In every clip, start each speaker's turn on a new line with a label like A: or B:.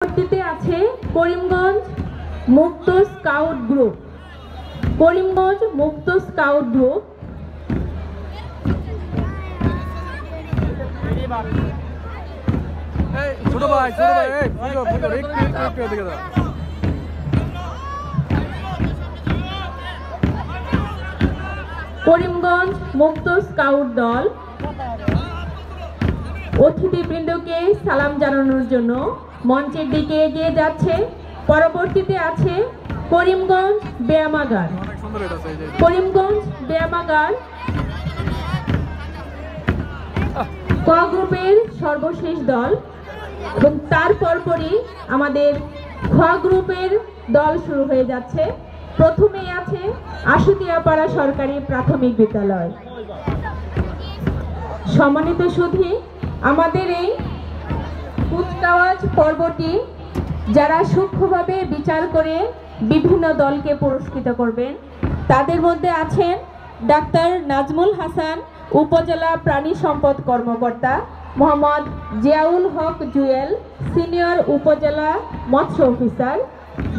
A: পরবর্তীতে আছে করিমগঞ্জ মুক্ত স্কাউট গ্রুপ। করিমগঞ্জ মুক্ত স্কাউট গ্রুপ করিমগঞ্জ মুক্ত স্কাউট দল অতিথিবৃন্দকে সালাম জানানোর জন্য মঞ্চের দিকে এগিয়ে যাচ্ছে। পরবর্তীতে আছে করিমগঞ্জ ব্যায়ামাগার। করিমগঞ্জ ব্যায়ামাগার ক গ্রুপের সর্বশেষ দল এবং তার পরপরই আমাদের খ গ্রুপের দল শুরু হয়ে যাচ্ছে। প্রথমেই আছে আশুতিয়াপাড়া সরকারি প্রাথমিক বিদ্যালয়। সম্মানিত সুধী, আমাদের এই কুচকাওয়াজ পর্বটি যারা সূক্ষ্মভাবে বিচার করে বিভিন্ন দলকে পুরস্কৃত করবেন তাদের মধ্যে আছেন ডাক্তার নাজমুল হাসান, উপজেলা প্রাণী সম্পদ কর্মকর্তা, মোহাম্মদ জিয়াউল হক জুয়েল, সিনিয়র উপজেলা মৎস্য অফিসার,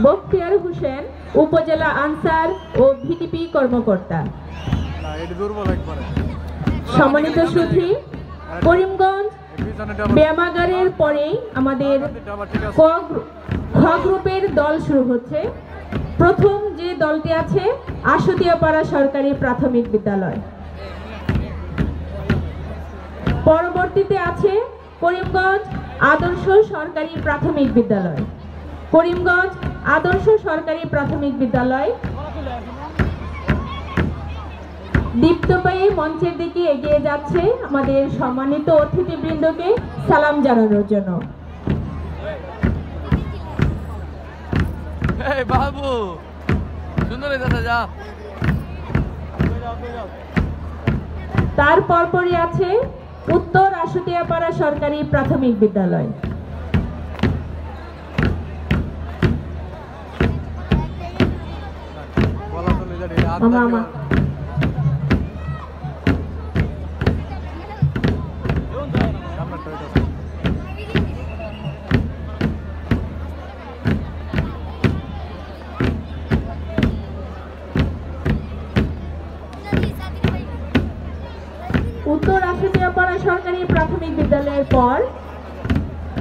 A: বখতিয়ার হোসেন, উপজেলা আনসার ও ভিডিপি কর্মকর্তা। সম্মানিত সুধী, করিমগঞ্জ ব্যায়ামাগারের পরেই আমাদের খ গ্রুপের দল শুরু হচ্ছে। প্রথম যে দলটি আছে আশুতিয়াপাড়া সরকারি প্রাথমিক বিদ্যালয়। পরবর্তীতে আছে করিমগঞ্জ আদর্শ সরকারি প্রাথমিক বিদ্যালয়। করিমগঞ্জ আদর্শ সরকারি প্রাথমিক বিদ্যালয় দীপ্ত পায়ে মঞ্চের দিকে এগিয়ে যাচ্ছে আমাদের সম্মানিত অতিথিবৃন্দকে সালাম জানানোর জন্য। তার পরপরই আছে উত্তর আশুতিয়াপাড়া সরকারি প্রাথমিক বিদ্যালয়। উত্তর আশুতিয়াপাড়া সরকারি প্রাথমিক বিদ্যালয়ের পর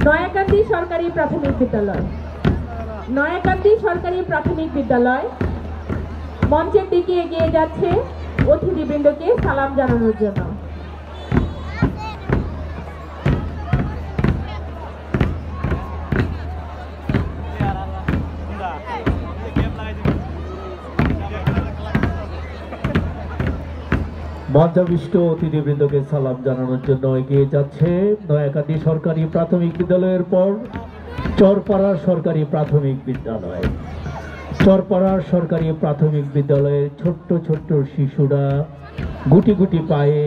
A: নয়াকান্দি সরকারি প্রাথমিক বিদ্যালয়। নয়াকান্দি সরকারি প্রাথমিক বিদ্যালয় মঞ্চের দিকে এগিয়ে যাচ্ছে অতিথিবৃন্দকে সালাম জানানোর জন্য।
B: মঞ্চাবিষ্ট অতিথিবৃন্দকে সালাম জানানোর জন্য এগিয়ে যাচ্ছে নয়াকান্দি সরকারি প্রাথমিক বিদ্যালয়ের পর চরপাড়ার সরকারি প্রাথমিক বিদ্যালয়। চরপাড়ার সরকারি প্রাথমিক বিদ্যালয়ের ছোট্ট ছোট্ট শিশুরা গুটি গুটি পায়ে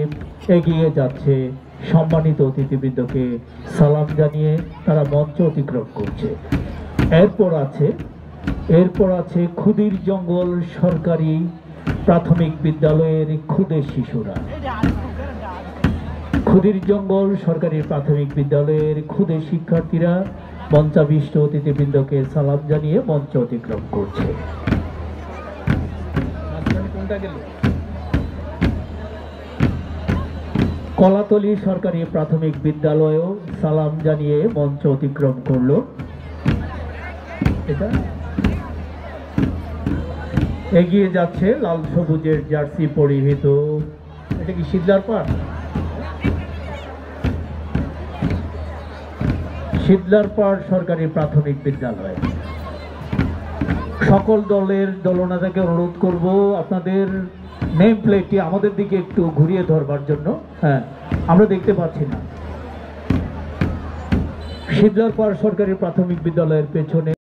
B: এগিয়ে যাচ্ছে। সম্মানিত অতিথিবৃন্দকে সালাম জানিয়ে তারা মঞ্চ অতিক্রম করছে। এরপর আছে ক্ষুদির জঙ্গল সরকারি প্রাথমিক বিদ্যালয়ের ক্ষুদে শিশুরা। ক্ষুদির জঙ্গল সরকারি প্রাথমিক বিদ্যালয়ের ক্ষুদে শিক্ষার্থীরা মঞ্চাবিষ্ট অতিথিবৃন্দকে সালাম জানিয়ে মঞ্চ অতিক্রম করছে। কলাতলী সরকারি প্রাথমিক বিদ্যালয়েও সালাম জানিয়ে মঞ্চ অতিক্রম করলো। এটা এগিয়ে যাচ্ছে লাল সবুজের জার্সি পরিহিত, এটা কি শীতলারপাড়? শীতলারপাড় সরকারি প্রাথমিক বিদ্যালয়। সকল দলের দলনেতাকে অনুরোধ করব আপনাদের নেম প্লেটটি আমাদের দিকে একটু ঘুরিয়ে ধরবার জন্য। হ্যাঁ, আমরা দেখতে পাচ্ছি না। শীতলারপাড় সরকারি প্রাথমিক বিদ্যালয়ের পেছনে